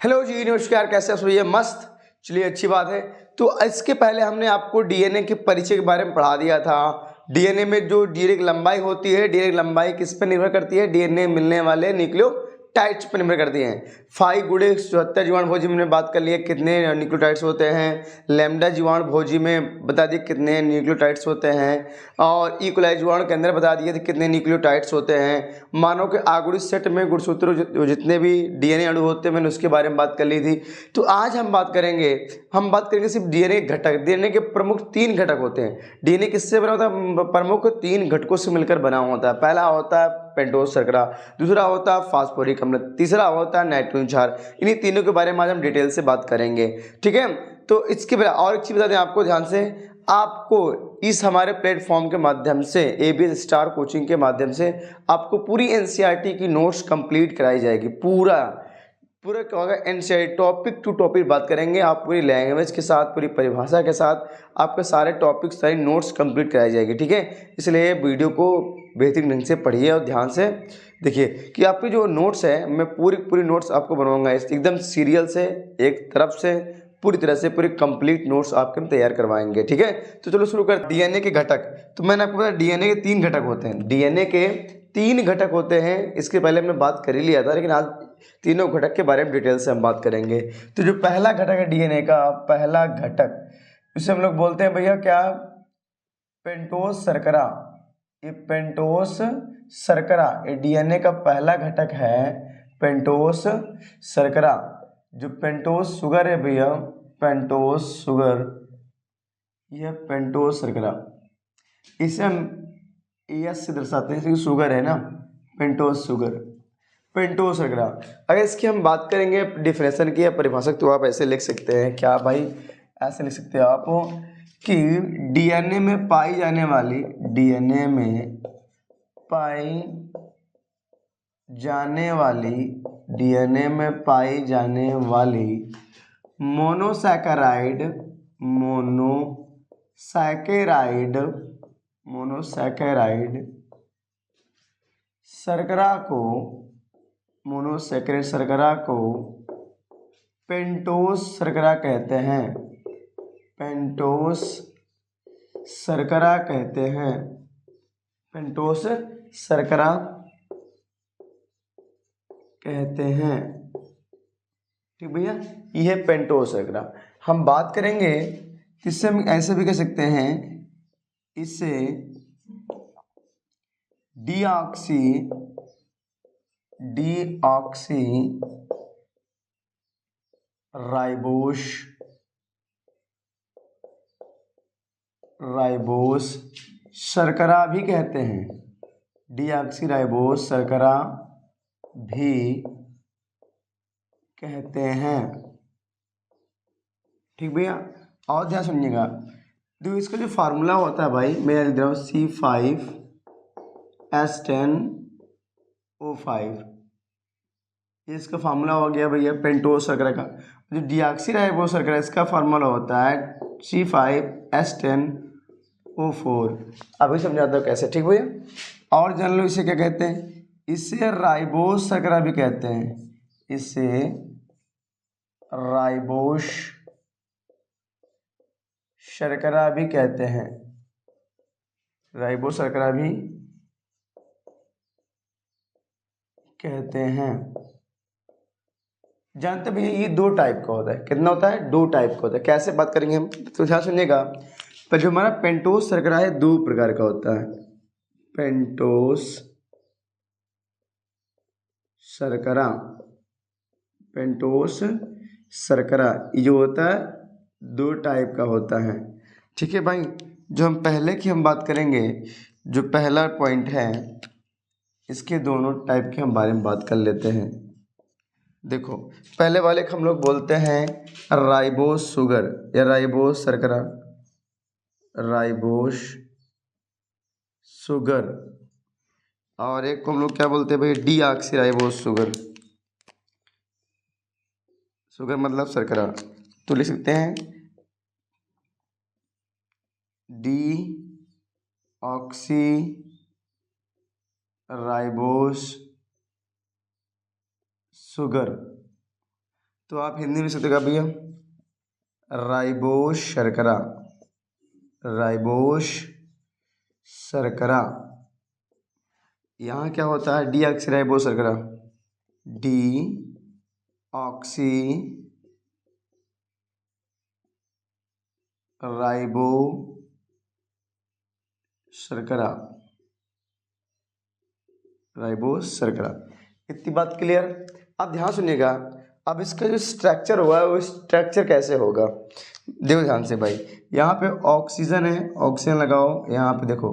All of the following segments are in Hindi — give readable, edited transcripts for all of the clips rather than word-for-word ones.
हेलो जी, नमस्कार। कैसे आप? ये मस्त। चलिए, अच्छी बात है। तो इसके पहले हमने आपको डीएनए के परिचय के बारे में पढ़ा दिया था। डीएनए में जो डीएनए की लंबाई होती है, डीएनए की लंबाई किस पर निर्भर करती है? डीएनए मिलने वाले न्यूक्लियोटाइड्स पर निर्भर करती है। 5 गुणे 77 जीवाणु भोजी में बात कर लिए कितने न्यूक्लियोटाइड्स होते हैं। लैम्डा जीवाणु भोजी में बता दिए कितने न्यूक्लियोटाइड्स होते हैं। और ई कोलाई जीवाणु के अंदर बता दिए थे कितने न्यूक्लियोटाइड्स होते हैं। मानव के आगुड़ी सेट में गुणसूत्र जितने भी डीएनए अणु होते हैं, मैंने उसके बारे में बात कर ली थी। तो आज हम बात करेंगे सिर्फ डीएनए घटक। डीएनए के प्रमुख 3 घटक होते हैं। डीएनए किससे बना होता है? प्रमुख 3 घटकों से मिलकर बना होता है। पहला होता है पेंटोस शर्करा, दूसरा होता है फास्फोरिक अम्ल, तीसरा होता है नाइट्रोजन क्षार। इन्हीं तीनों के बारे में आज हम डिटेल से बात करेंगे, ठीक है। तो इसके बाद और एक चीज बता दें आपको, ध्यान से। आपको इस हमारे प्लेटफॉर्म के माध्यम से, एबीएस स्टार कोचिंग के माध्यम से आपको पूरी एनसीईआरटी की नोट्स कंप्लीट कराई जाएगी। पूरा क्या होगा, एनसीईआरटी टॉपिक टू टॉपिक बात करेंगे। आप पूरी लैंग्वेज के साथ, पूरी परिभाषा के साथ आपके सारे टॉपिक, सारी नोट्स कंप्लीट कराई जाएगी, ठीक है। इसलिए वीडियो को बेहतरीन ढंग से पढ़िए और ध्यान से देखिए कि आपकी जो नोट्स है, मैं पूरी नोट्स आपको बनवाऊंगा एकदम सीरियल से, एक तरफ से पूरी तरह से पूरी कंप्लीट नोट्स आपके हम तैयार करवाएंगे, ठीक है। तो चलो शुरू कर। डीएनए के घटक। तो मैंने आपको बताया डीएनए के 3 घटक होते हैं। डीएनए के 3 घटक होते हैं। इसके पहले हमने बात कर ही लिया था, लेकिन आज तीनों घटक के बारे में डिटेल से हम बात करेंगे। तो जो पहला घटक है डीएनए का, पहला घटक, इसे हम लोग बोलते हैं भैया क्या? पेंटोस शर्करा। ये पेंटोस शर्करा, ये डीएनए का पहला घटक है, पेंटोस शर्करा। जो पेंटोस शुगर है भैया, पेंटोस शुगर, यह पेंटोस शर्करा, इसे हम एस से दर्शाते हैं, शुगर है ना, पेंटोस शुगर, पेंटोस शर्करा। अगर इसकी हम बात करेंगे डिफिनेशन की या परिभाषा, तो आप ऐसे लिख सकते हैं, क्या भाई? ऐसे लिख सकते हैं आप कि डीएनए में पाई जाने वाली, डीएनए में पाई जाने वाली, डीएनए में पाई जाने वाली मोनोसैकेराइड, मोनोसैकेराइड शर्करा को, मोनोसैकेराइड शर्करा को पेंटोस शर्करा कहते हैं। पेंटोस शर्करा कहते हैं। पेंटोस शर्करा कहते हैं, ठीक भैया। यह पेंटोस शर्करा। हम बात करेंगे, इससे हम ऐसे भी कह सकते हैं, इससे डीऑक्सी राइबोस शर्करा भी कहते हैं। डीऑक्सी राइबोस शर्करा भी कहते हैं, ठीक भैया। और ध्यान सुनिएगा, तो इसका जो फार्मूला होता है भाई, मैं लिख रहा हूँ C5H10O5, ये इसका फार्मूला हो गया भैया पेंटोस शर्करा का। जो डीऑक्सी राइबोस शर्करा, इसका फार्मूला होता है C5H10O4। अभी समझाता हूँ कैसे, ठीक भैया। और जान लो इसे क्या कहते हैं, इसे राइबोस शर्करा भी कहते हैं। इसे राइबोस शर्करा भी कहते हैं। राइबोस शर्करा भी कहते हैं। जानते भैया ये 2 टाइप का होता है। कितना होता है? 2 टाइप का होता है। कैसे बात करेंगे हम, तो ध्यान सुनिएगा। पर जो हमारा पेंटोस शर्करा है, 2 प्रकार का होता है। पेंटोस शर्करा, पेंटोस शर्करा ये जो होता है 2 टाइप का होता है, ठीक है भाई। जो हम पहले की हम बात करेंगे, जो पहला पॉइंट है, इसके दोनों टाइप के हम बारे में बात कर लेते हैं। देखो, पहले वाले को हम लोग बोलते हैं राइबोस शुगर या राइबोस शर्करा, राइबोस शुगर। और एक को हम लोग क्या बोलते हैं भाई? Deoxy ribose sugar. शुगर मतलब शर्करा, तो लिख सकते हैं डीऑक्सी राइबोस शुगर। तो आप हिंदी में सकते भैया राइबोस शर्करा, राइबोस शर्करा। यहाँ क्या होता है, डी ऑक्सी राइबोस शर्करा, डी ऑक्सी राइबो शर्करा, राइबोस शर्करा। इतनी बात क्लियर। अब ध्यान सुनिएगा, अब इसका जो स्ट्रक्चर हुआ है वो स्ट्रक्चर कैसे होगा, देखो ध्यान से भाई। यहाँ पे ऑक्सीजन है, ऑक्सीजन लगाओ, यहाँ पे देखो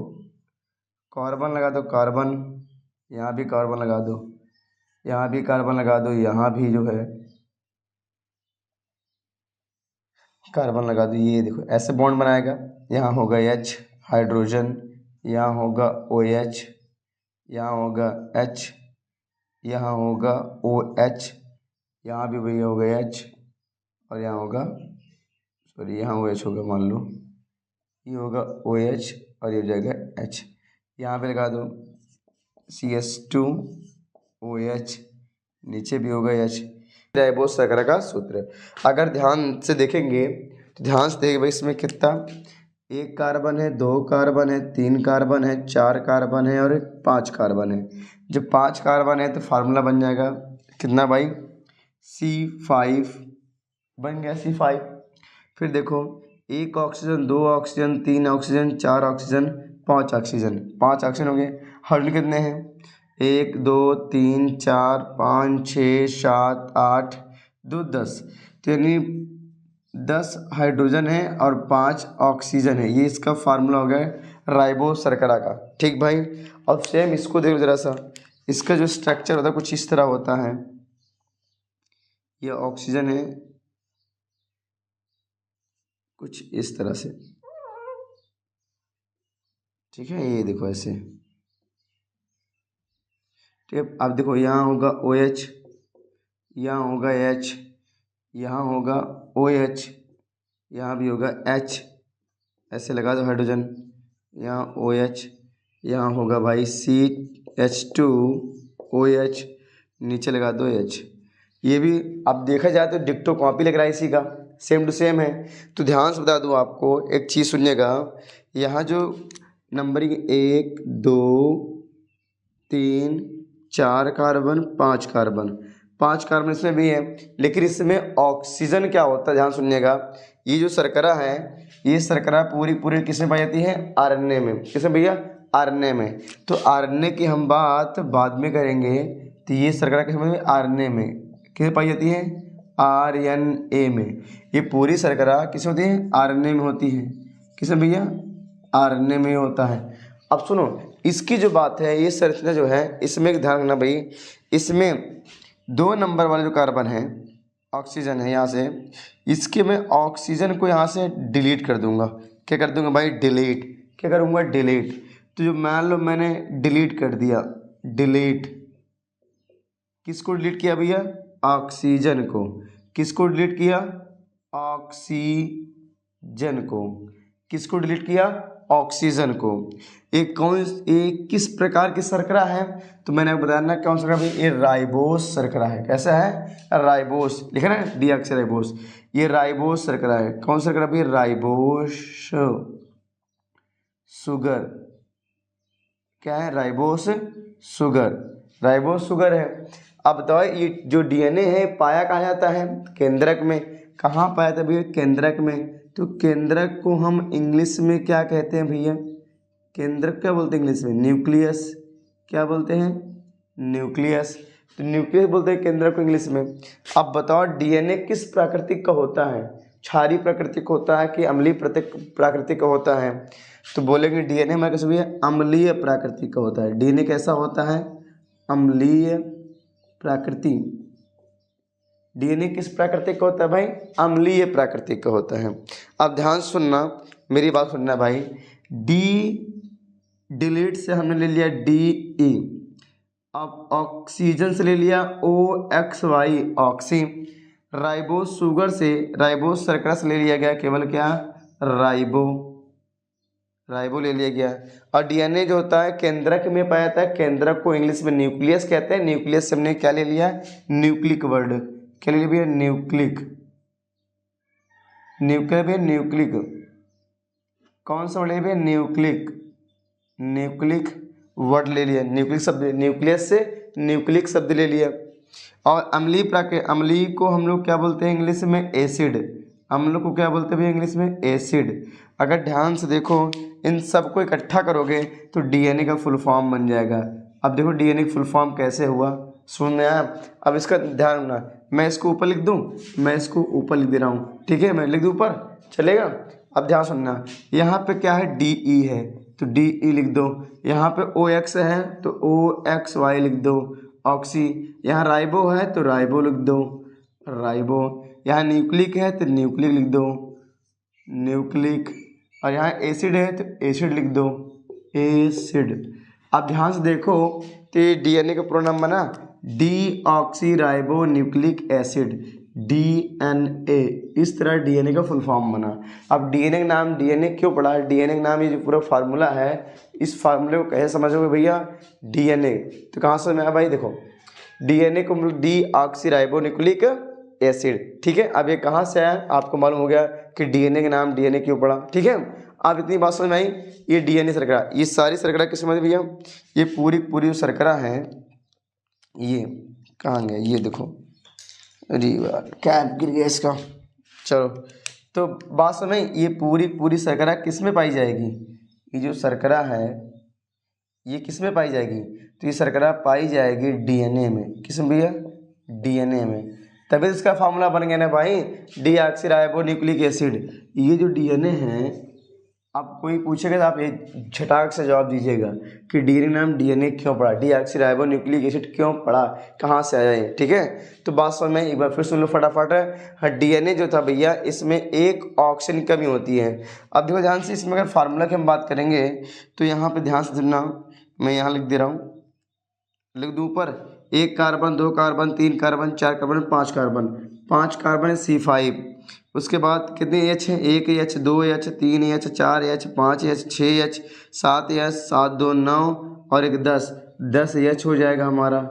कार्बन लगा दो, कार्बन, यहाँ भी कार्बन लगा दो, यहाँ भी कार्बन लगा दो, यहाँ भी जो है कार्बन लगा दो। ये देखो ऐसे बॉन्ड बनाएगा, यहाँ होगा H हाइड्रोजन, यहाँ होगा OH, यहाँ होगा H, यहाँ होगा OH, यहाँ भी भैया होगा H, और यहाँ होगा सॉरी यहाँ OH होगा, मान लो ये होगा OH और ये हो जाएगा H। यहाँ पे लगा दो CH2OH, नीचे भी होगा H। राइबोस शर्करा का सूत्र। अगर ध्यान से देखेंगे तो ध्यान से देखिए भाई, इसमें कितना, एक कार्बन है, दो कार्बन है, तीन कार्बन है, चार कार्बन है और 5 कार्बन है। जब 5 कार्बन है तो फार्मूला बन जाएगा कितना भाई, C5 बन गया, C5। फिर देखो एक ऑक्सीजन, दो ऑक्सीजन, तीन ऑक्सीजन, चार ऑक्सीजन, 5 ऑक्सीजन, 5 ऑक्सीजन हो गए। हाइड्रोजन कितने हैं, 1 2 3 4 5 6 7 8 2 10, तो यानी 10 हाइड्रोजन है और 5 ऑक्सीजन है। ये इसका फार्मूला हो गया राइबोस शर्करा का। ठीक भाई। अब सेम इसको देखो ज़रा सा, इसका जो स्ट्रक्चर होता है कुछ इस तरह होता है, ये ऑक्सीजन है कुछ इस तरह से, ठीक है, ये देखो ऐसे। ठीक है, अब देखो यहाँ होगा OH, यहाँ होगा H, यहाँ होगा OH, यहाँ भी होगा H, ऐसे लगा दो हाइड्रोजन, यहाँ OH, यहाँ होगा भाई CH2OH, नीचे लगा दो H। ये भी अब देखा जाए तो डिक्टो कॉपी लग रहा है इसी का, सेम टू सेम है। तो ध्यान से बता दूँ आपको एक चीज़, सुनिएगा, यहाँ जो नंबरिंग 1 2 3 4 कार्बन 5 कार्बन, 5 कार्बन इसमें भी है, लेकिन इसमें ऑक्सीजन क्या होता है, ध्यान सुनिएगा। ये जो शर्करा है, ये शर्करा पूरी पूरी किसमें पाई जाती है, आरएनए में। किसमें भैया, आरएनए में। तो आरएनए की हम बात बाद में करेंगे। तो ये शर्करा किसमें, आरएनए में। किसमें पाई जाती है, आरएनए में। ये पूरी शर्करा किस होती है, आरएनए में होती है। किसमें भैया, आरएनए में होता है। अब सुनो, इसकी जो बात है, ये संरचना जो है, इसमें ध्यान रखना भाई, इसमें 2 नंबर वाले जो कार्बन है, ऑक्सीजन है, यहाँ से इसके मैं ऑक्सीजन को यहाँ से डिलीट कर दूंगा। क्या कर दूंगा भाई, डिलीट। क्या करूँगा, डिलीट। तो जो मान लो मैंने डिलीट कर दिया, डिलीट, किसको डिलीट किया भैया, ऑक्सीजन को। किसको डिलीट किया, ऑक्सीजन को। किसको डिलीट किया, ऑक्सीजन को। एक किस प्रकार की शर्करा है, तो मैंने आपको बताया ना कौन सा शर्करा, ये राइबोस शर्करा है। कैसा है, राइबोस, लिखा ना डीऑक्सी राइबोस, ये राइबोस शर्करा है। कौन सा शर्करा भी, राइबोस शुगर। क्या है, राइबोस शुगर, राइबोस शुगर है। अब बताओ ये जो डीएनए है पाया कहाँ जाता है, केंद्रक में। कहाँ पाया था भैया, केंद्रक में। तो केंद्रक को हम इंग्लिश में क्या कहते हैं भैया, केंद्रक क्या बोलते हैं इंग्लिश में, न्यूक्लियस। क्या बोलते हैं, न्यूक्लियस। तो न्यूक्लियस बोलते हैं केंद्रक को इंग्लिश में। अब बताओ डीएनए किस प्राकृतिक का होता है, क्षारीय प्राकृतिक होता है कि अम्लीय प्राकृतिक का होता है। तो बोलेंगे डीएनए हमारे कैसे भैया, अम्लीय प्राकृतिक का होता है। डीएनए कैसा होता है, अम्लीय प्राकृतिक। डीएनए किस प्राकृतिक का होता है भाई, अम्लीय प्राकृतिक का होता है। अब ध्यान सुनना, मेरी बात सुनना भाई। डिलीट से हमने ले लिया DE, अब ऑक्सीजन से ले लिया OXY, ऑक्सी। राइबोस शुगर से, राइबोस शर्करा से ले लिया गया केवल क्या, राइबो, राइबो ले लिया गया। और डीएनए जो होता है केंद्रक में पाया जाता है। केंद्रक को इंग्लिश में न्यूक्लियस कहते हैं। न्यूक्लियस से हमने क्या ले लिया, न्यूक्लिक वर्ड। क्या ले लिया भैया, न्यूक्लिक। न्यूक्लिक भैया, न्यूक्लिक कौन सा वर्ड ले भैया, न्यूक्लिक। न्यूक्लिक वर्ड ले लिया, न्यूक्लिक शब्द, न्यूक्लियस से न्यूक्लिक शब्द ले लिया। और अम्लीय को हम लोग क्या बोलते हैं इंग्लिश में, एसिड। अम्ल को क्या बोलते हैं भैया इंग्लिश में, एसिड। अगर ध्यान से देखो इन सबको इकट्ठा करोगे तो डीएनए का फुल फॉर्म बन जाएगा। अब देखो डीएनए का फुल फॉर्म कैसे हुआ, सुन में आया। अब इसका ध्यान रखना, मैं इसको ऊपर लिख दूं, मैं इसको ऊपर लिख दे रहा हूँ, ठीक है, मैं लिख दूं ऊपर, चलेगा। अब ध्यान सुनना, यहाँ पे क्या है, डी ई है तो डी ई लिख दो। यहाँ पे ओ एक्स है तो ओ एक्स वाई लिख दो, ऑक्सी। यहाँ राइबो है तो राइबो लिख दो, राइबो। यहाँ न्यूक्लिक है तो न्यूक्लिक लिख दो, न्यूक्लिक। और यहाँ एसिड है तो एसिड लिख दो, एसिड। अब ध्यान से देखो तो ये डीएनए का पूरा नाम बना D oxy ribo nucleic acid, DNA. इस तरह डीएनए का फुल फॉर्म बना। अब डीएनए का नाम डीएनए क्यों पड़ा, डीएनए का नाम ये जो पूरा फार्मूला है, इस फार्मूले को कैसे समझोगे भैया, डीएनए तो कहाँ से मैं भाई, देखो डीएनए को D oxy ribo nucleic acid, ठीक है। अब ये कहाँ से आया, आपको मालूम हो गया कि डीएनए का नाम डीएनए क्यों पड़ा, ठीक है। आप इतनी बात समझ में आई। ये डीएनए शर्करा, ये सारी शर्करा किस में भैया, ये पूरी जो शर्करा है, ये कहाँ गया, ये देखो, अरे यार कैप गिर गया इसका। चलो तो बात समझ, ये पूरी शर्करा किस में पाई जाएगी, ये जो शर्करा है ये किस में पाई जाएगी, तो ये शर्करा पाई जाएगी डीएनए में। किस में भैया, डीएनए में। तभी इसका फार्मूला बन गया ना भाई, D oxy ribo nucleic acid. ये जो डीएनए है, अब कोई पूछेगा तो आप ये झटाक से जवाब दीजिएगा कि डीएनए नाम डीएनए क्यों पड़ा, D oxy ribo nucleic acid क्यों पड़ा, कहाँ से आया ये, ठीक है। तो बात समझ में एक बार फिर सुन लो फटाफट। हाँ, डीएनए जो था भैया, इसमें एक ऑक्सीजन की कमी होती है। अब देखो ध्यान से, इसमें अगर फार्मूला की हम बात करेंगे तो यहाँ पे ध्यान से सुनना, मैं यहाँ लिख दे रहा हूँ, लिख दूँ ऊपर, 1 carbon 2 carbon 3 carbon 4 carbon 5 carbon, 5 carbon C5। उसके बाद कितने एच हैं, 1 H 2 H 3 H 4 H 5 H 6 H 7 H 7 2 9 और एक 10 एच हो जाएगा हमारा,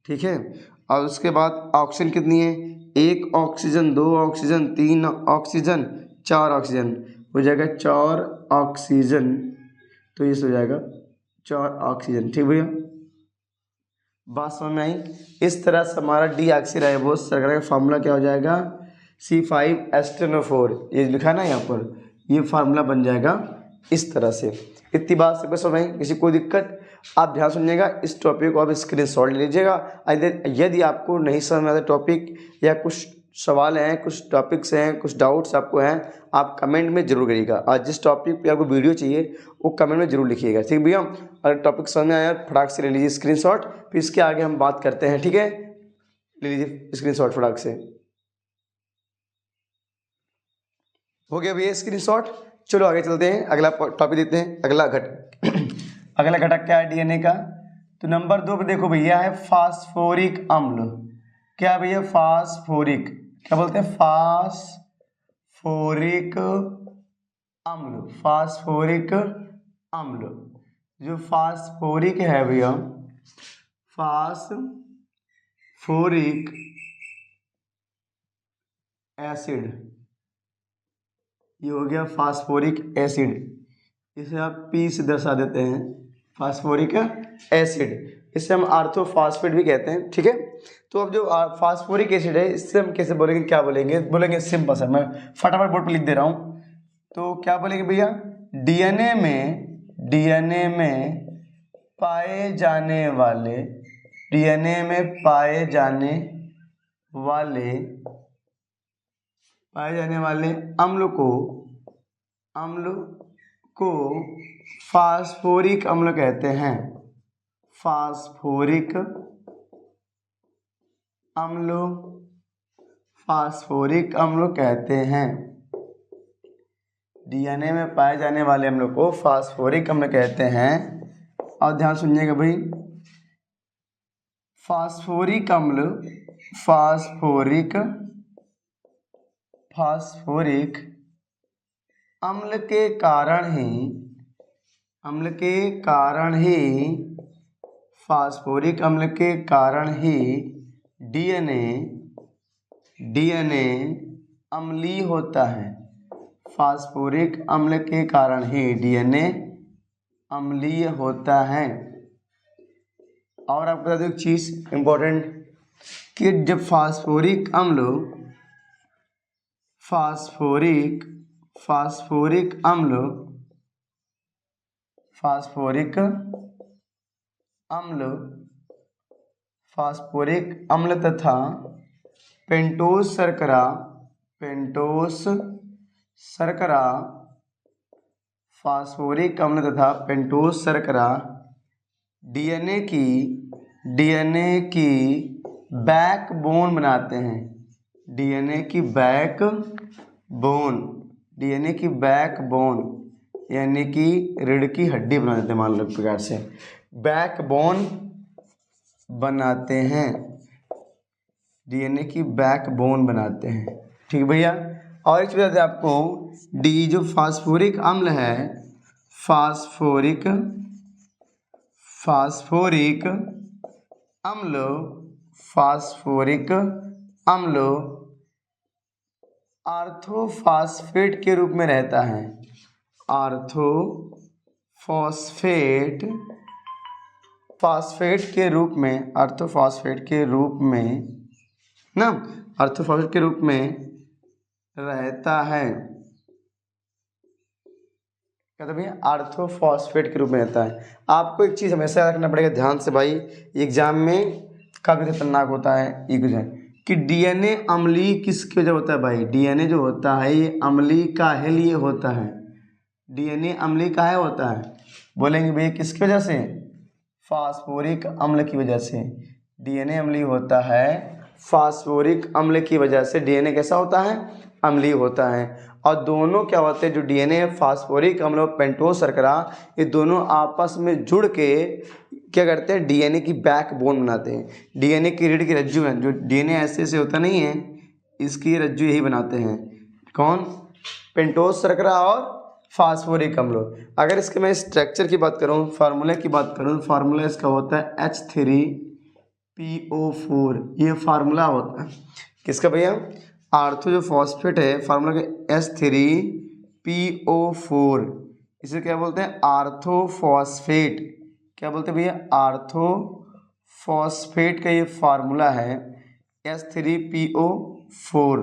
ठीक है। और उसके बाद ऑक्सीजन कितनी है, 1 ऑक्सीजन 2 ऑक्सीजन 3 ऑक्सीजन 4 ऑक्सीजन, हो जाएगा 4 ऑक्सीजन। तो ये हो जाएगा 4 ऑक्सीजन, ठीक भैया, बात समझ में आई। इस तरह से हमारा डी ऑक्सी राइबोस शर्करा का फार्मूला क्या हो जाएगा, C5H10O4, ये लिखा है ना यहाँ पर, ये फार्मूला बन जाएगा इस तरह से। इतनी बात सबको समझ में, किसी कोई दिक्कत, आप ध्यान सुनिएगा, इस टॉपिक को आप स्क्रीनशॉट ले लीजिएगा। यदि आपको नहीं समझ में आता टॉपिक या कुछ सवाल हैं, कुछ टॉपिक्स हैं, कुछ डाउट्स आपको हैं, आप कमेंट में जरूर करिएगा। और जिस टॉपिक पे आपको वीडियो चाहिए वो कमेंट में जरूर लिखिएगा, ठीक भैया। अगर टॉपिक समझ में आया फटाक से ले लीजिए स्क्रीनशॉट, फिर इसके आगे हम बात करते हैं, ठीक है। ले लीजिए स्क्रीनशॉट फटाक से, हो गया भैया स्क्रीनशॉट। चलो आगे चलते हैं, अगला टॉपिक देखते हैं, अगला अगला घटक क्या है डीएनए का। तो नंबर 2 पे देखो भैया है फास्फोरिक अम्ल। क्या भैया, फास्फोरिक, क्या बोलते हैं, फास्फोरिक अम्ल, फास्फोरिक अम्ल। जो फास्फोरिक है भैया, फास्फोरिक एसिड, ये हो गया फास्फोरिक एसिड, इसे आप पी से दर्शा देते हैं, फास्फोरिक एसिड। इसे हम आर्थोफॉस्फेट भी कहते हैं, ठीक है। तो अब जो फास्फोरिक एसिड है, इससे हम कैसे बोलेंगे, क्या बोलेंगे सिंपल सा, मैं फटाफट बोर्ड पर लिख दे रहा हूँ। तो क्या बोलेंगे भैया, डीएनए में पाए जाने वाले, डीएनए में पाए जाने वाले अम्ल को फास्फोरिक अम्ल कहते हैं, फास्फोरिक अम्ल कहते हैं। डीएनए में पाए जाने वाले अम्ल को फास्फोरिक अम्ल कहते हैं। और ध्यान सुनिएगा भाई, फास्फोरिक अम्ल के कारण ही डीएनए डीएनए अम्लीय होता है, फास्फोरिक अम्ल के कारण ही डीएनए अम्लीय होता है। और आपको बता दो एक चीज़ इम्पोर्टेंट कि जब फास्फोरिक अम्ल फास्फोरिक अम्ल तथा पेंटोस शर्करा फास्फोरिक अम्ल तथा पेंटोस शर्करा डीएनए की बैकबोन बनाते हैं। डीएनए की बैकबोन यानी कि रीढ़ की हड्डी बना देते हैं, मान लो एक प्रकार से बैकबोन बनाते हैं। डीएनए की बैकबोन बनाते हैं, ठीक है भैया। और एक चीज़ बताते हैं आपको, डी जो फास्फोरिक अम्ल है, फास्फोरिक अम्ल आर्थोफॉस्फेट के रूप में रहता है। आर्थोफॉस्फेट के रूप में रहता है। क्या था भैया? आर्थोफॉस्फेट के रूप में रहता है। आपको एक चीज़ हमेशा याद रखना पड़ेगा ध्यान से भाई, एग्जाम में काफ़ी खतरनाक होता है ये क्वेश्चन कि डीएनए अम्लीय किसकी वजह होता है भाई। डीएनए जो होता है ये अम्लीय काहे लिए होता है? डीएनए अम्लीय काहे होता है? बोलेंगे भैया किसकी वजह से? फास्फोरिक अम्ल की वजह से। डीएनए अम्लीय होता है फास्फोरिक अम्ल की वजह से। डीएनए कैसा होता है? अम्लीय होता है। और दोनों क्या होते हैं, जो डीएनए फास्फोरिक अम्ल और पेंटोस शर्करा, ये दोनों आपस में जुड़ के क्या करते हैं? डीएनए की बैकबोन बनाते हैं। डीएनए की रीढ़ की रज्जु है, जो डीएनए ऐसे ऐसे होता नहीं है, इसकी रज्जु यही बनाते हैं। कौन? पेंटोस शर्करा और फास्फोरिक अम्ल। अगर इसके मैं स्ट्रक्चर की बात करूँ, फार्मूले की बात करूँ, फार्मूला इसका होता है H3PO4। ये फार्मूला होता है किसका भैया? आर्थो जो फॉस्फेट है, फार्मूला का H3PO4, इसे क्या बोलते हैं? आर्थोफॉस्फेट। क्या बोलते हैं भैया? आर्थोफॉस्फेट का ये फार्मूला है H3PO4।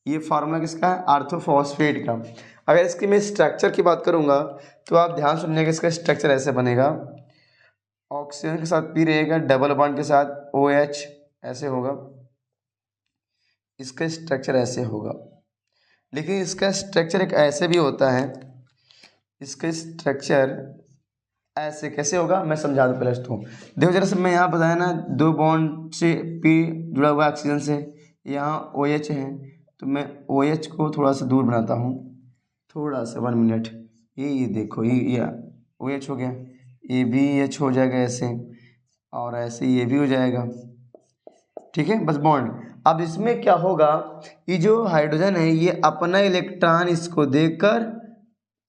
ये फार्मूला किसका है? आर्थोफॉस्फेट का। अगर इसकी मैं स्ट्रक्चर की बात करूँगा तो आप ध्यान सुनिएगा, इसका स्ट्रक्चर ऐसे बनेगा। ऑक्सीजन के साथ पी रहेगा, डबल बॉन्ड के साथ OH ऐसे होगा, इसका स्ट्रक्चर ऐसे होगा। लेकिन इसका स्ट्रक्चर एक ऐसे भी होता है, इसका स्ट्रक्चर ऐसे कैसे होगा मैं समझा दूँ पहले इसको। देखो जरा से मैं यहाँ बताया ना, दो बॉन्ड से पी जुड़ा हुआ है ऑक्सीजन से, यहाँ OH है, तो मैं OH को थोड़ा सा दूर बनाता हूँ, थोड़ा सा 1 मिनट। ये देखो ये OH हो गया, ये भी H हो जाएगा ऐसे, और ऐसे ये भी हो जाएगा, ठीक है, बस बॉन्ड। अब इसमें क्या होगा, ये जो हाइड्रोजन है ये अपना इलेक्ट्रॉन इसको देकर,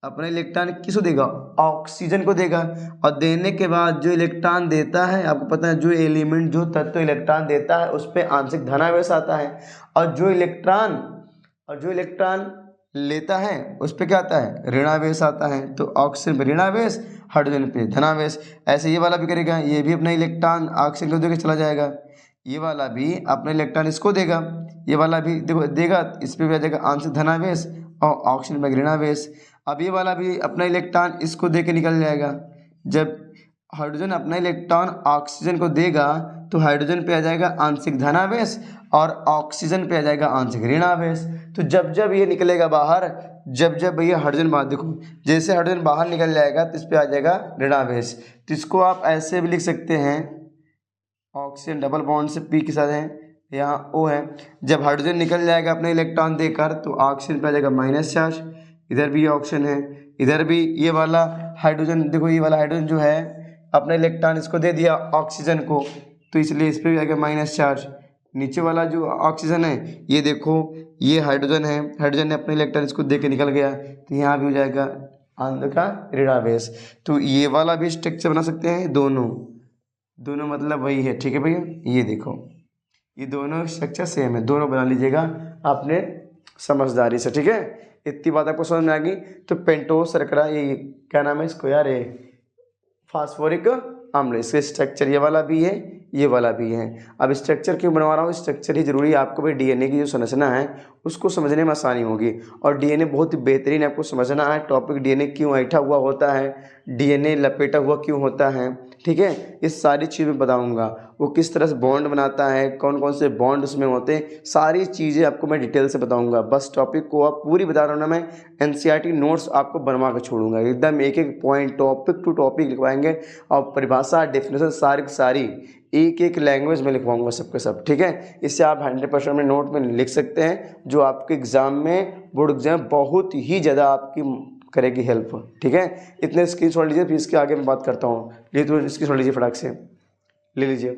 अपना इलेक्ट्रॉन किसको देगा? ऑक्सीजन को देगा। और देने के बाद जो इलेक्ट्रॉन देता है, आपको पता है जो एलिमेंट जो तत्व इलेक्ट्रॉन देता है उस पर आंशिक धनावेश आता है, और जो इलेक्ट्रॉन लेता है उस पर क्या आता है? ऋणावेश आता है। तो ऑक्सीजन पे ऋणावेश, हाइड्रोजन पे धनावेश। ऐसे ये वाला भी करेगा, ये भी अपना इलेक्ट्रॉन ऑक्सीजन को देकर चला जाएगा, ये वाला भी अपना इलेक्ट्रॉन इसको देगा, ये वाला भी देखो देगा, इस पर भी आ जाएगा आंशिक धनावेश और ऑक्सीजन पे ऋणावेश। अब ये वाला भी अपना इलेक्ट्रॉन इसको दे के निकल जाएगा। जब हाइड्रोजन अपना इलेक्ट्रॉन ऑक्सीजन को देगा तो हाइड्रोजन पे आ जाएगा आंशिक धनावेश और ऑक्सीजन पे आ जाएगा आंशिक ऋणावेश। तो जब ये निकलेगा बाहर, जब ये हाइड्रोजन बाहर, देखो जैसे हाइड्रोजन बाहर निकल जाएगा तो इस पर आ जाएगा ऋणावेश। तो इसको आप ऐसे भी लिख सकते हैं, ऑक्सीजन डबल बॉन्ड से पी के साथ है, यहाँ O है। जब हाइड्रोजन निकल जाएगा अपने इलेक्ट्रॉन देकर तो ऑक्सीजन पे आ जाएगा माइनस चार्ज, इधर भी ऑक्सीजन है, इधर भी ये वाला हाइड्रोजन, देखो ये वाला हाइड्रोजन जो है अपना इलेक्ट्रॉन इसको दे दिया ऑक्सीजन को, तो इसलिए इस पर भी आ गया माइनस चार्ज। नीचे वाला जो ऑक्सीजन है, ये देखो ये हाइड्रोजन है, हाइड्रोजन ने अपने इलेक्ट्रॉन इसको दे के निकल गया, तो यहाँ भी हो जाएगा आंशिक का ऋणावेश। तो ये वाला भी स्ट्रक्चर बना सकते हैं, दोनों मतलब वही है, ठीक है भैया। ये देखो ये दोनों स्ट्रक्चर सेम है, दोनों बना लीजिएगा आपने समझदारी से, ठीक है। इतनी बात आपको समझ में आ गई। तो पेंटोस शर्करा, ये क्या नाम है इसको यार, ये फास्फोरिक अम्ल, इसके स्ट्रक्चर ये वाला भी है, ये वाला भी है। अब स्ट्रक्चर क्यों बनवा रहा हूँ, स्ट्रक्चर ही जरूरी है आपको भाई, डीएनए की जो संरचना है उसको समझने में आसानी होगी। और डीएनए बहुत ही बेहतरीन आपको समझना है टॉपिक, डीएनए क्यों ऐठा हुआ होता है, डीएनए लपेटा हुआ क्यों होता है, ठीक है। इस सारी चीज़ में बताऊंगा, वो किस तरह से बॉन्ड बनाता है, कौन कौन से बॉन्ड उसमें होते हैं, सारी चीज़ें आपको मैं डिटेल से बताऊंगा। बस टॉपिक को आप पूरी बता रहा हूँ ना मैं, एनसीईआरटी नोट्स आपको बनवा के छोड़ूंगा एकदम, एक एक पॉइंट टॉपिक टू टॉपिक लिखवाएंगे, और परिभाषा डेफिनेशन सारी की सारी एक एक लैंग्वेज में लिखवाऊंगा सबके सब, ठीक है। इससे आप 100% में नोट में लिख सकते हैं, जो आपके एग्जाम में, बोर्ड एग्जाम बहुत ही ज़्यादा आपकी करेगी हेल्प, ठीक है। इतने स्क्रीनशॉट लीजिए, फिर इसके आगे मैं बात करता हूँ। लीजिए तो स्क्रीनशॉट लीजिए, फटाक से ले लीजिए,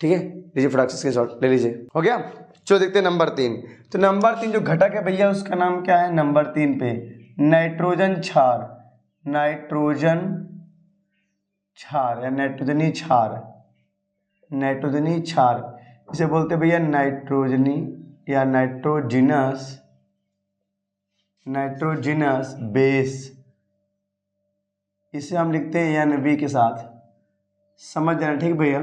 ठीक है। लीजिए फटाक से स्क्रीनशॉट ले लीजिए, हो गया। चलो देखते हैं नंबर 3। तो नंबर 3 जो घटक है भैया उसका नाम क्या है, नंबर 3 पे नाइट्रोजन क्षार, नाइट्रोजन क्षार या नाइट्रोजनी क्षार, नाइट्रोजनी क्षार इसे बोलते हैं भैया नाइट्रोजनी या नाइट्रोजिनस, नाइट्रोजिनस बेस, इसे हम लिखते हैं NB के साथ, समझ जाना, ठीक भैया।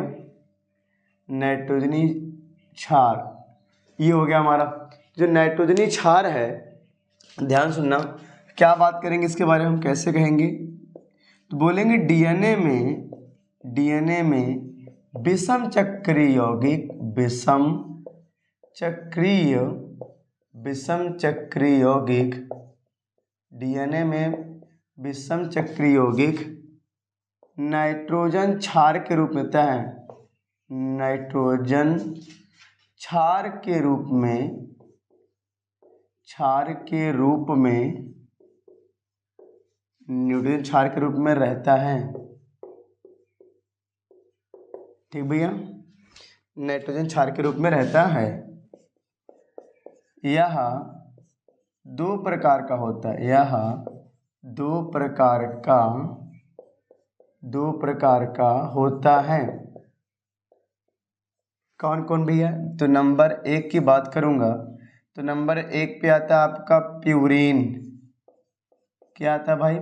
नाइट्रोजनी क्षार ये हो गया हमारा। जो नाइट्रोजनी क्षार है, ध्यान सुनना, क्या बात करेंगे इसके बारे में, हम कैसे कहेंगे, तो बोलेंगे डीएनए में विषम चक्रीय यौगिक, विषम चक्रीय यौगिक, डीएनए में विषम चक्रीय यौगिक नाइट्रोजन क्षार के रूप में होता है, नाइट्रोजन क्षार के रूप में, न्यूट्रॉन क्षार के रूप में रहता है, ठीक भैया, नाइट्रोजन क्षार के रूप में रहता है। यह दो प्रकार का होता है, यह दो प्रकार का होता है। कौन कौन भैया, तो नंबर 1 की बात करूंगा तो नंबर 1 पे आता है आपका प्यूरीन, क्या आता है भाई,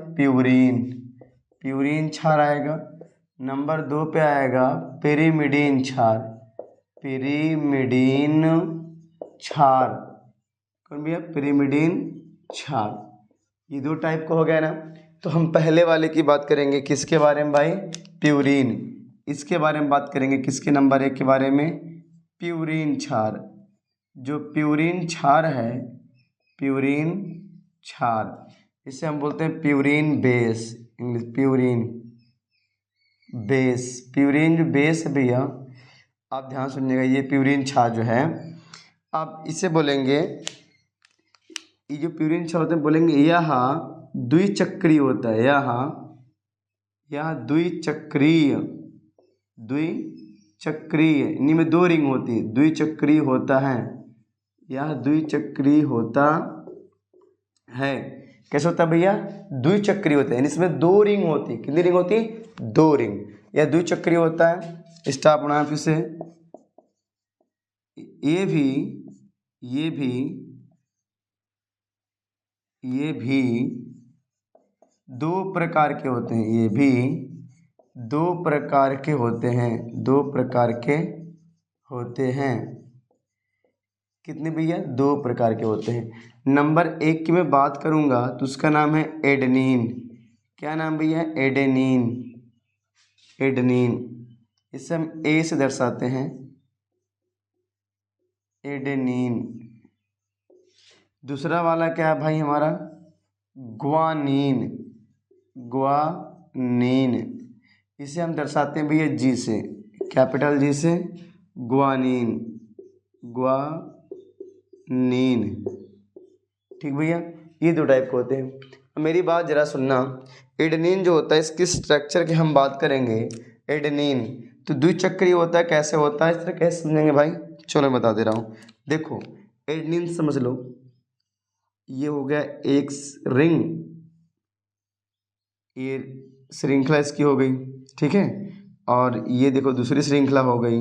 प्यूरीन क्षार आएगा। नंबर 2 पे आएगा पिरीमिडीन क्षार, कौन भैया, पिरीमिडीन क्षार। ये दो टाइप का हो गया ना। तो हम पहले वाले की बात करेंगे, किसके बारे में भाई, प्यूरीन, इसके बारे में बात करेंगे, किसके, नंबर 1 के बारे में, प्यूरीन क्षार। जो प्यूरीन क्षार है, प्यूरीन क्षार, इसे हम बोलते हैं प्यूरीन बेस, इंग्लिश प्यूरीन जो बेस है भैया, आप ध्यान सुनिएगा, ये प्यूरीन क्षार जो है, आप इसे बोलेंगे, ये जो प्यूरीन क्षार होते हैं बोलेंगे यह द्विचक्रीय होता है, यह द्विचक्रीय, इन्हीं में 2 रिंग होती है, द्विचक्रीय होता है, यह द्विचक्रीय होता है। कैसे होता है भैया, द्विचक्रीय होता है, यानी इसमें 2 रिंग होती है, कितनी रिंग होती है, 2 रिंग, यह द्विचक्रीय होता है। स्टॉप बनाया फिर से, ये भी 2 प्रकार के होते हैं, ये भी 2 प्रकार के होते हैं, 2 प्रकार के होते हैं। कितने भैया, 2 प्रकार के होते हैं। नंबर 1 की मैं बात करूंगा तो उसका नाम है एडेनिन, क्या नाम भैया, एडेनिन, इसे हम ए से दर्शाते हैं, एडेनिन। दूसरा वाला क्या है भाई हमारा, ग्वानिन, इसे हम दर्शाते हैं भैया जी से, कैपिटल जी से, ग्वानिन, ठीक भैया। ये 2 टाइप के होते हैं। मेरी बात जरा सुनना, एडेनिन जो होता है इसकी स्ट्रक्चर की हम बात करेंगे, एडेनिन तो द्विचक्रीय होता है, कैसे होता है, इस तरह कैसे समझेंगे भाई, चलो मैं बता दे रहा हूँ। देखो एडेनिन समझ लो, ये हो गया एक रिंग, ये श्रृंखला इसकी हो गई, ठीक है, और ये देखो दूसरी श्रृंखला हो गई,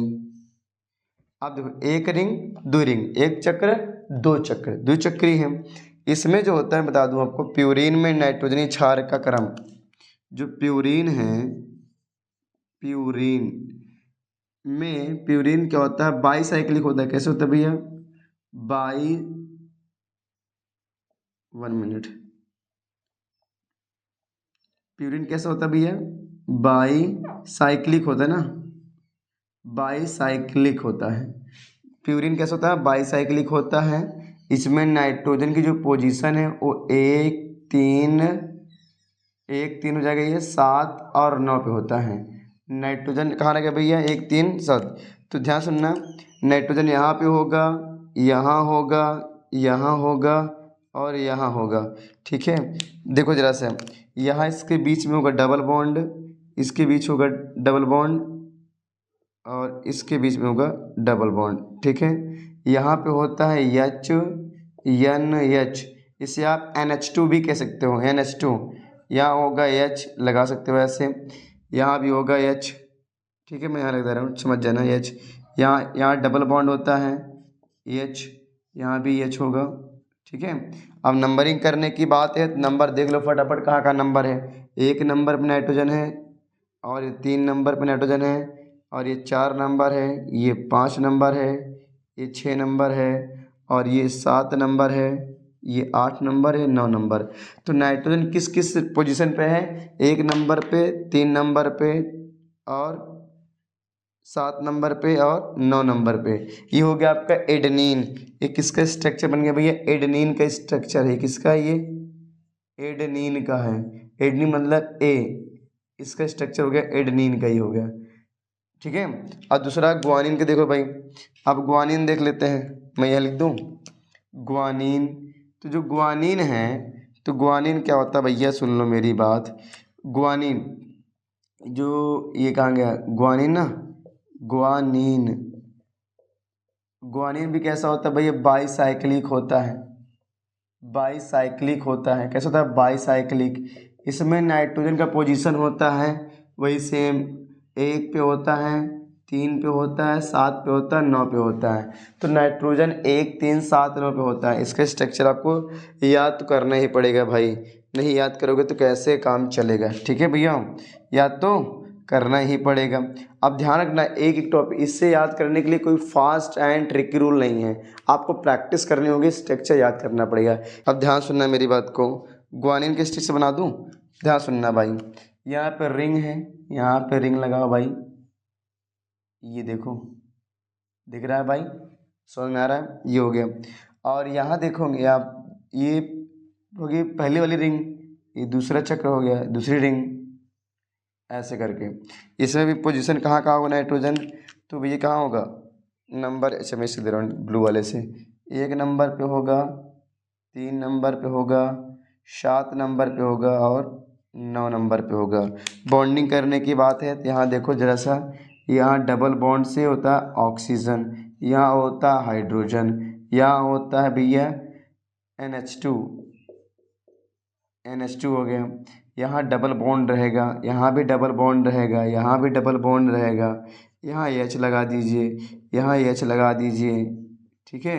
आप देखो एक रिंग दो रिंग, एक चक्र दो चक्र, द्विचक्री है। इसमें जो होता है बता दूं आपको, प्यूरिन में नाइट्रोजनी क्षार का क्रम, जो प्यूरिन है, प्यूरिन में प्यूरिन क्या होता है, बाईसाइक्लिक होता है। कैसे होता है भैया, बाई, 1 मिनट, प्यूरिन कैसा होता है भैया, बाईसाइक्लिक होता है ना, बाईसाइक्लिक होता है। प्यूरिन कैसा होता है, बाईसाइक्लिक होता है। इसमें नाइट्रोजन की जो पोजीशन है वो 1 3 हो जाएगा, ये 7 और 9 पे होता है। नाइट्रोजन कहाँ लगे भैया, 1 3 7। तो ध्यान सुनना, नाइट्रोजन यहाँ पे होगा, यहाँ होगा, यहाँ होगा और यहाँ होगा। ठीक है, देखो जरा से, यहाँ इसके बीच में होगा डबल बॉन्ड, इसके बीच होगा डबल बॉन्ड और इसके बीच में होगा डबल बॉन्ड। ठीक है, यहाँ पे होता है H N H, इसे आप NH2 भी कह सकते हो, NH2। यहाँ होगा H, लगा सकते हो ऐसे, यहाँ भी होगा H। ठीक है, मैं यहाँ लगा रहा हूँ, समझ जाना H। यहाँ डबल बॉन्ड होता है H, यहाँ भी H होगा। ठीक है, अब नंबरिंग करने की बात है, नंबर देख लो फटाफट कहाँ का नंबर है। 1 नंबर पर नाइट्रोजन है और ये 3 नंबर पर नाइट्रोजन है और ये 4 नंबर है, ये 5 नंबर है, ये 6 नंबर है और ये 7 नंबर है, ये 8 नंबर है, 9 नंबर। तो नाइट्रोजन किस किस पोजीशन पे है, 1 नंबर पे, 3 नंबर पे और 7 नंबर पे और 9 नंबर पे। ये हो गया आपका एडेनिन। ये किसका स्ट्रक्चर बन गया भैया, एडेनिन का स्ट्रक्चर है। किसका, ये एडेनिन का है। एडेनिन मतलब ए, इसका स्ट्रक्चर हो गया एडेनिन का ही हो गया। ठीक है, और दूसरा ग्वानिन के देखो भाई, अब ग्वानिन देख लेते हैं, मैं यह लिख दूं ग्वानिन। तो जो ग्वानिन है, तो ग्वानिन क्या होता है भैया, सुन लो मेरी बात। ग्वानिन जो, ये कहाँ गया ग्वानिन ना, ग्वानिन, ग्वानिन भी कैसा होता है भैया, बाईसाइक्लिक होता है, बाईसाइक्लिक होता है। कैसा होता है, बाईसाइक्लिक। इसमें नाइट्रोजन का पोजीशन होता है वही सेम, 1 पे होता है, 3 पे होता है, 7 पे होता है, 9 पे होता है। तो नाइट्रोजन 1 3 7 9 पे होता है। इसका स्ट्रक्चर आपको याद तो करना ही पड़ेगा भाई, नहीं याद करोगे तो कैसे काम चलेगा। ठीक है भैया, याद तो करना ही पड़ेगा। अब ध्यान रखना, एक एक टॉपिक इससे याद करने के लिए कोई फास्ट एंड ट्रिकी रूल नहीं है, आपको प्रैक्टिस करनी होगी, स्ट्रक्चर याद करना पड़ेगा। अब ध्यान सुनना मेरी बात को, ग्वानिन के स्ट्रक्चर बना दूं, ध्यान सुनना भाई। यहाँ पे रिंग है, यहाँ पे रिंग लगाओ भाई, ये देखो, दिख रहा है भाई, समझ में आ रहा है, ये हो गया। और यहाँ देखोगे आप, ये होगी पहली वाली रिंग, ये दूसरा चक्र हो गया, दूसरी रिंग, ऐसे करके। इसमें भी पोजीशन कहाँ कहाँ होगा नाइट्रोजन, तो भैया कहाँ होगा, नंबर, अच्छा मैं इसे दे रहा हूँ ब्लू वाले से, 1 नंबर पे होगा, 3 नंबर पे होगा, 7 नंबर पे होगा और 9 नंबर पे होगा। बॉन्डिंग करने की बात है तो यहाँ देखो जरा सा, यहाँ डबल बॉन्ड से होता है ऑक्सीजन, यहाँ होता है हाइड्रोजन, यहाँ होता है भैया NH2 हो गया। यहाँ डबल बॉन्ड रहेगा, यहाँ भी डबल बॉन्ड रहेगा, यहाँ भी डबल बॉन्ड रहेगा, यहाँ H लगा दीजिए, यहाँ H लगा दीजिए। ठीक है,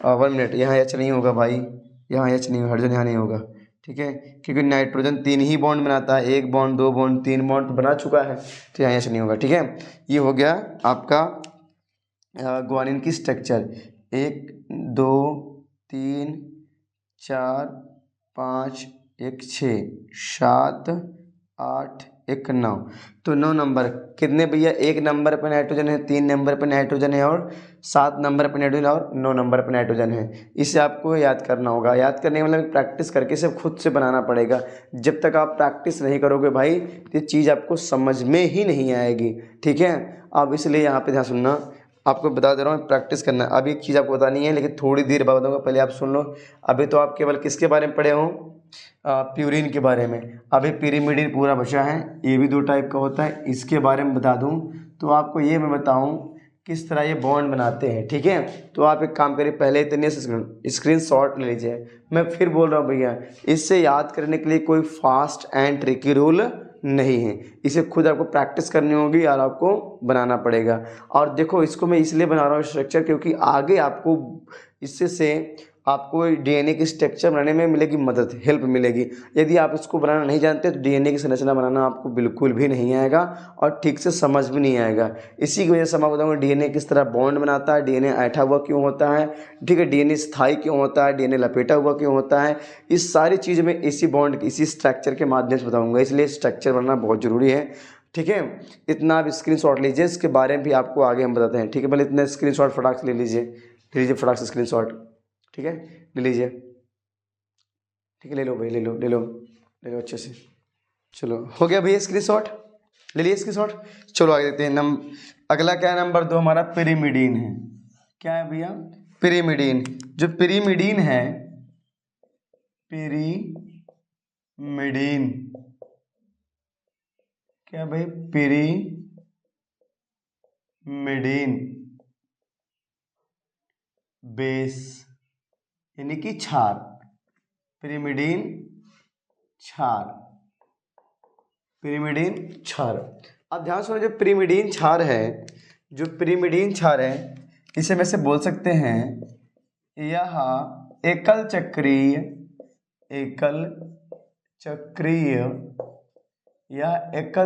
1 मिनट, यहाँ H नहीं होगा भाई, यहाँ H नहीं, हाइड्रोजन यहाँ नहीं होगा। ठीक है, क्योंकि नाइट्रोजन 3 ही बॉन्ड बनाता है, 1 बॉन्ड 2 बॉन्ड 3 बॉन्ड तो बना चुका है, तो यहाँ H नहीं होगा। ठीक है, ये हो गया आपका ग्वानिन की स्ट्रक्चर। 1 2 3 4 5 1 6 7 8 1 9, तो 9 नंबर कितने भैया, 1 नंबर पर नाइट्रोजन है, 3 नंबर पर नाइट्रोजन है और 7 नंबर पर नाइट्रोजन और 9 नंबर पर नाइट्रोजन है। इसे आपको याद करना होगा। याद करने का मतलब प्रैक्टिस करके इसे खुद से बनाना पड़ेगा। जब तक आप प्रैक्टिस नहीं करोगे भाई, तो ये चीज़ आपको समझ में ही नहीं आएगी। ठीक है, अब इसलिए यहाँ पे ध्यान सुनना, आपको बता दे रहा हूँ प्रैक्टिस करना। अभी एक चीज़ आपको बतानी है, लेकिन थोड़ी देर बाद बताऊँगा, पहले आप सुन लो। अभी तो आप केवल किसके बारे में पढ़े हो, प्यूरिन के बारे में। अभी पिरिमिडिन पूरा बचा है, ये भी 2 टाइप का होता है, इसके बारे में बता दूं तो आपको ये मैं बताऊं किस तरह ये बॉन्ड बनाते हैं। ठीक है, तो आप एक काम करिए, पहले इतने स्क्रीन शॉट ले लीजिए। मैं फिर बोल रहा हूँ भैया, इससे याद करने के लिए कोई फास्ट एंड ट्रिकी रूल नहीं है। इसे खुद आपको प्रैक्टिस करनी होगी और आपको बनाना पड़ेगा। और देखो इसको मैं इसलिए बना रहा हूँ स्ट्रक्चर, क्योंकि आगे आपको इससे से आपको डीएनए की स्ट्रक्चर बनाने में मिलेगी मदद, हेल्प मिलेगी। यदि आप इसको बनाना नहीं जानते तो डीएनए की संरचना बनाना आपको बिल्कुल भी नहीं आएगा और ठीक से समझ भी नहीं आएगा। इसी की वजह से मैं बताऊँगा डीएनए किस तरह बॉन्ड बनाता है, डीएनए ऐठा हुआ क्यों होता है, ठीक है, डीएनए स्थायी क्यों होता है, डीएनए लपेटा हुआ क्यों होता है। इस सारी चीज़ में इसी बॉन्ड, इसी स्ट्रक्चर के माध्यम से बताऊँगा, इसलिए स्ट्रक्चर बनाना बहुत ज़रूरी है। ठीक है, इतना आप स्क्रीनशॉट लीजिए, इसके बारे में भी आपको आगे हम बताते हैं। ठीक है, पहले इतना स्क्रीनशॉट फटाक से ले लीजिए फटाक से स्क्रीनशॉट। ठीक है, ले लीजिए। ठीक है, ले लो भाई, ले लो अच्छे से। चलो हो गया भैया स्क्रीनशॉट, ले लिए स्क्रीनशॉट। चलो आगे देखते हैं। अगला क्या है, नंबर 2 हमारा पिरिमिडीन है। क्या है भैया, पिरिमिडीन। जो पिरिमिडीन है, पिरिमिडीन क्या भाई, पिरिमिडीन बेस यानी कि क्षार, पिरिमिडीन क्षार। अब ध्यान सुनो, जो पिरिमिडीन क्षार है, इसे वैसे बोल सकते हैं यह एकल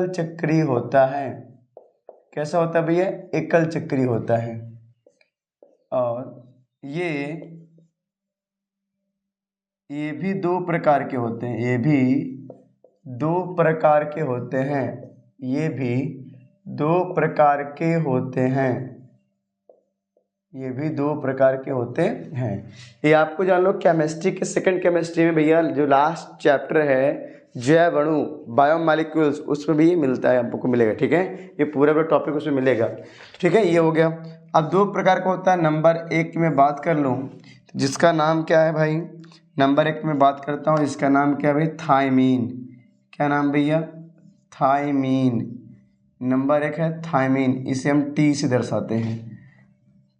चक्रीय होता है। कैसा होता है भैया, एकल चक्रीय होता है। और ये भी दो प्रकार के होते हैं, ये भी दो प्रकार के होते हैं। ये आपको जान लो केमिस्ट्री के सेकंड केमिस्ट्री में भैया, जो लास्ट चैप्टर है जैव अणु, बायोमॉलिक्यूल्स, उसमें भी ये मिलता है, आपको मिलेगा। ठीक है, ये पूरा टॉपिक उसमें मिलेगा। ठीक है, ये हो गया। अब दो प्रकार का होता है। नंबर 1 की मैं बात कर लूँ, जिसका नाम क्या है भाई, नंबर 1 में बात करता हूँ, इसका नाम क्या है भाई, थायमीन। क्या नाम भैया, थायमीन। नंबर 1 है थायमीन, इसे हम टी से दर्शाते हैं,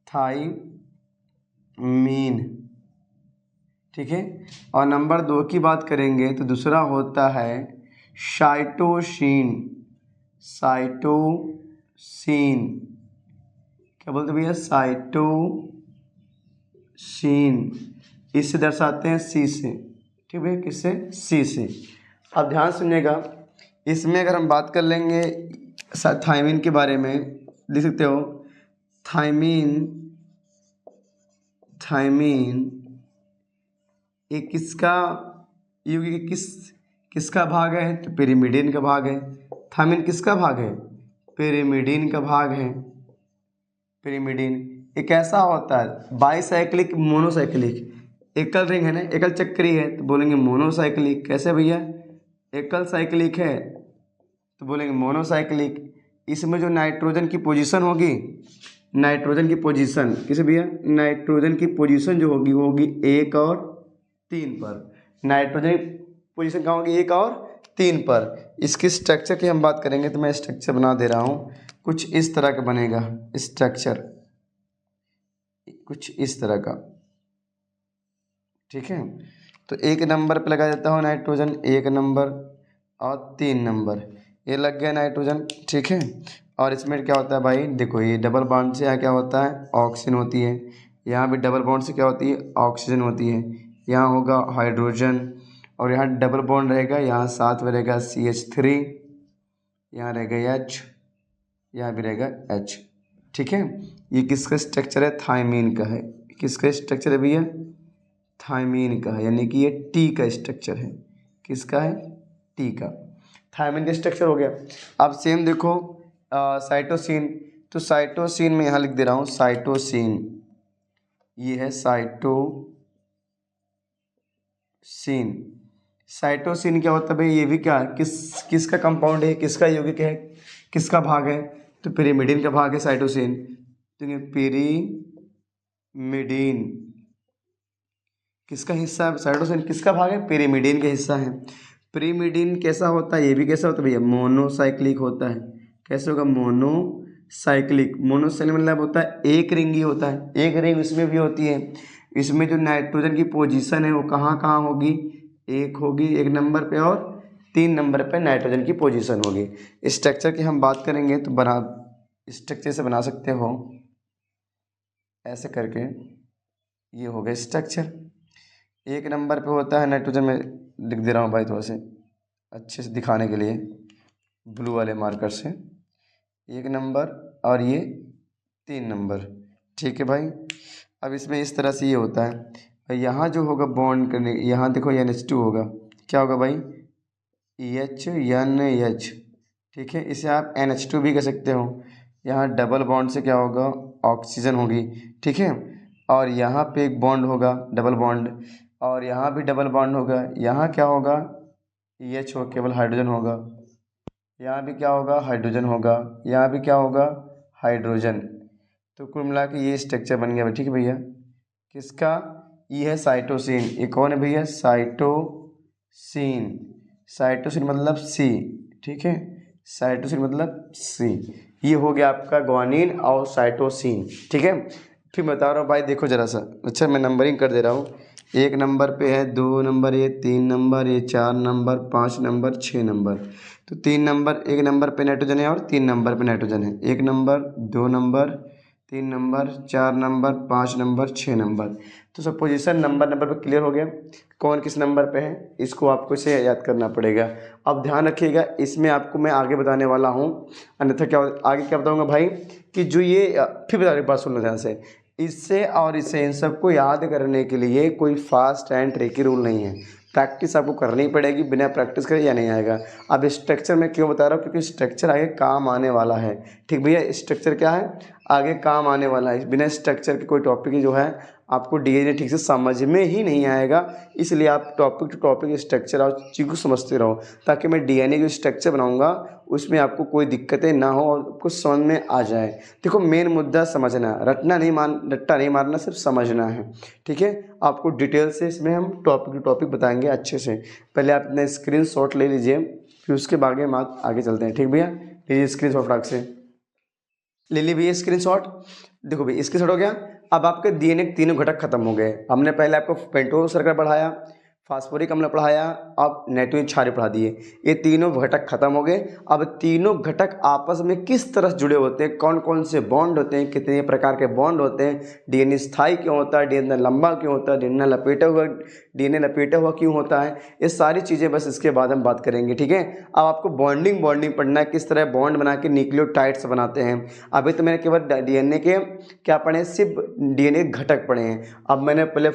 थायमीन। ठीक है, और नंबर 2 की बात करेंगे तो दूसरा होता है साइटोसिन। क्या बोलते भैया, साइटोसिन, इससे दर्शाते हैं सी से। ठीक है, किससे, सी से। अब ध्यान सुनिएगा, इसमें अगर हम बात कर लेंगे थायमीन के बारे में, लिख सकते हो थायमीन ये किसका यौगिक, किसका भाग है, तो पिरिमिडीन का भाग है। थायमीन किसका भाग है, पिरिमिडीन का भाग है। पिरिमिडीन एक ऐसा होता है बाईसाइक्लिक, मोनोसाइक्लिक, एकल रिंग है ना, एकल चक्री है तो बोलेंगे मोनोसाइक्लिक। कैसे भैया, एकल साइक्लिक है तो बोलेंगे मोनोसाइक्लिक। इसमें जो नाइट्रोजन की पोजीशन होगी, नाइट्रोजन की पोजीशन किसे भैया, नाइट्रोजन की पोजीशन जो होगी वो होगी 1 और 3 पर। नाइट्रोजन पोजीशन कहाँ होगी, 1 और 3 पर। इसकी स्ट्रक्चर की हम बात करेंगे तो मैं स्ट्रक्चर बना दे रहा हूँ, कुछ इस तरह का बनेगा स्ट्रक्चर, कुछ इस तरह का। ठीक है, तो 1 नंबर पे लगा देता हूँ नाइट्रोजन, 1 नंबर और 3 नंबर, ये लग गया नाइट्रोजन। ठीक है, और इसमें क्या होता है भाई, देखो ये डबल बॉन्ड से यहाँ क्या होता है, ऑक्सीजन होती है। यहाँ भी डबल बॉन्ड से क्या होती है, ऑक्सीजन होती है। यहाँ होगा हाइड्रोजन, और यहाँ डबल बॉन्ड रहेगा, यहाँ साथ में रहेगा CH3, यहाँ रहेगा H, यहाँ भी रहेगा H। ठीक है, ये किसका स्ट्रक्चर है, थायमीन का है। किसका स्ट्रक्चर है भैया, थायमीन का है, यानी कि ये टी का स्ट्रक्चर है। किसका है, टी का। थायमीन का स्ट्रक्चर हो गया। अब सेम देखो साइटोसिन, तो साइटोसिन में यहाँ लिख दे रहा हूँ साइटोसिन, ये है साइटोसिन क्या होता है भाई, ये भी क्या है, किसका कंपाउंड है, किसका यौगिक है, किसका भाग है, तो पिरिमिडीन का भाग है साइटोसिन। तो पिरिमिडीन किसका हिस्सा है, साइटोसिन किसका भाग है, पिरिमिडीन का हिस्सा है। पिरिमिडीन कैसा होता है, ये भी कैसा होता है भैया, मोनोसाइक्लिक होता है। कैसे होगा, मोनोसाइक्लिक मतलब होता है एक रिंगी होता है, एक रिंग इसमें भी होती है। इसमें जो नाइट्रोजन की पोजीशन है वो कहाँ कहाँ होगी, 1 होगी 1 नंबर पे और 3 नंबर पे नाइट्रोजन की पोजीशन होगी। स्ट्रक्चर की हम बात करेंगे तो बना स्ट्रक्चर से बना सकते हो ऐसे करके, ये हो गया स्ट्रक्चर। 1 नंबर पे होता है नाइट्रोजन, में लिख दे रहा हूँ भाई थोड़ा से अच्छे से दिखाने के लिए ब्लू वाले मार्कर से। 1 नंबर और ये 3 नंबर, ठीक है भाई। अब इसमें इस तरह से ये होता है, यहाँ जो होगा बॉन्ड करने, यहाँ देखो NH2 होगा, क्या होगा भाई EHNH, ठीक है। इसे आप NH2 भी कह सकते हो। यहाँ डबल बॉन्ड से क्या होगा ऑक्सीजन होगी, ठीक है। और यहाँ पे एक बॉन्ड होगा डबल बॉन्ड, और यहाँ भी डबल बॉन्ड होगा। यहाँ क्या होगा EH हो, केवल हाइड्रोजन होगा। यहाँ भी क्या होगा हाइड्रोजन होगा, यहाँ भी क्या होगा हाइड्रोजन। तो कुल मिला के ये स्ट्रक्चर बन गया, ठीक है भैया। किसका, ये है साइटोसिन। ये कौन है भैया साइटोसिन। साइटोसिन मतलब C, ठीक है। साइटोसिन मतलब C। ये हो गया आपका ग्वानिन और साइटोसिन, ठीक है। फिर बता रहा हूँ भाई, देखो ज़रा सा, अच्छा मैं नंबरिंग कर दे रहा हूँ। 1 नंबर पे है, 2 नंबर, ये 3 नंबर, ये 4 नंबर, 5 नंबर, 6 नंबर। तो 3 नंबर, 1 नंबर पे नाइट्रोजन है और 3 नंबर पे नाइट्रोजन है। 1 number, 2 number, 3 number, 4 number, 5 number, 6 number. तो सब पोजीशन नंबर नंबर पे क्लियर हो गया, कौन किस नंबर पे है, इसको आपको इसे याद करना पड़ेगा। अब ध्यान रखिएगा, इसमें आपको मैं आगे बताने वाला हूँ, अन्यथा क्या आगे क्या बताऊँगा भाई कि जो ये फिर बता रही बात सुनना ध्यान से। इससे और इससे इन सबको याद करने के लिए कोई फास्ट एंड ट्रिकी रूल नहीं है, प्रैक्टिस आपको करनी पड़ेगी, बिना प्रैक्टिस करे या नहीं आएगा। अब स्ट्रक्चर मैं क्यों बता रहा हूँ, क्योंकि स्ट्रक्चर आगे काम आने वाला है, ठीक भैया। स्ट्रक्चर क्या है, आगे काम आने वाला है। बिना स्ट्रक्चर के कोई टॉपिक जो है आपको DNA ठीक से समझ में ही नहीं आएगा। इसलिए आप टॉपिक टू टॉपिक स्ट्रक्चर और चीज़ को समझते रहो, ताकि मैं DNA जो स्ट्रक्चर बनाऊंगा उसमें आपको कोई दिक्कतें ना हो और आपको समझ में आ जाए। देखो मेन मुद्दा समझना, रट्टा नहीं मारना, सिर्फ समझना है, ठीक है। आपको डिटेल से इसमें हम टॉपिक टू टॉपिक बताएंगे अच्छे से। पहले आप अपना स्क्रीनशॉट ले लीजिए, फिर उसके बाद हम आगे चलते हैं, ठीक भैया। लीजिए स्क्रीनशॉट फटाक से ले ली भैया स्क्रीनशॉट। देखो भाई स्क्रीनशॉट हो गया। अब आपके DNA के तीनों घटक खत्म हो गए। हमने पहले आपको पेंटोस सर्कल पढ़ाया, फास्फोरिक अम्ल पढ़ाया, अब नाइट्रोजन क्षार पढ़ा दिए। ये तीनों घटक खत्म हो गए। अब तीनों घटक आपस में किस तरह से जुड़े होते हैं, कौन कौन से बॉन्ड होते हैं, कितने प्रकार के बॉन्ड होते हैं, DNA स्थायी क्यों होता है, DNA लंबा क्यों होता है, DNA लपेटा हुआ क्यों होता है, ये सारी चीज़ें बस इसके बाद हम बात करेंगे, ठीक है। अब आपको बॉन्डिंग पढ़ना है, किस तरह बॉन्ड बना के न्यूक्लियोटाइड्स बनाते हैं। अभी तो मैंने केवल DNA के क्या पढ़े, सिर्फ DNA घटक पढ़े हैं। अब मैंने पहले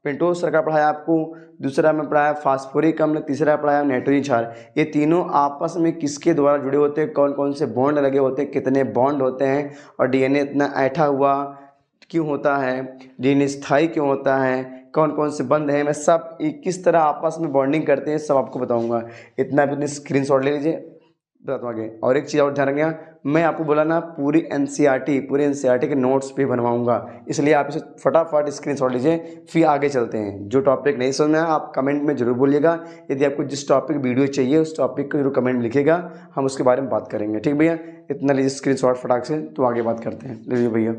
पेंटोस सर्कल पढ़ाया आपको, दूसरा में पढ़ाया फास्फोरिक अम्ल, तीसरा पढ़ाया नाइट्रोजन क्षार। ये तीनों आपस में किसके द्वारा जुड़े होते हैं, कौन कौन से बॉन्ड लगे होते हैं, कितने बॉन्ड होते हैं, और DNA इतना ऐठा हुआ क्यों होता है, DNA स्थायी क्यों होता है, कौन कौन से बंद हैं, मैं सब किस तरह आपस में बॉन्डिंग करते हैं सब आपको बताऊंगा। इतना भी स्क्रीनशॉट ले लीजिए, बताता हूँ आगे। और एक चीज़ और ध्यान रखिएगा, मैं आपको बोला ना पूरी NCERT के नोट्स भी बनवाऊंगा, इसलिए आप इसे फटाफट स्क्रीनशॉट लीजिए, फिर आगे चलते हैं। जो टॉपिक नहीं समझ में आया आप कमेंट में जरूर बोलिएगा। यदि आपको जिस टॉपिक वीडियो चाहिए उस टॉपिक को जरूर कमेंट में लिखिएगा, हम उसके बारे में बात करेंगे, ठीक भैया। इतना लीजिए स्क्रीनशॉट फटाक से, तो आगे बात करते हैं। लीजिए भैया।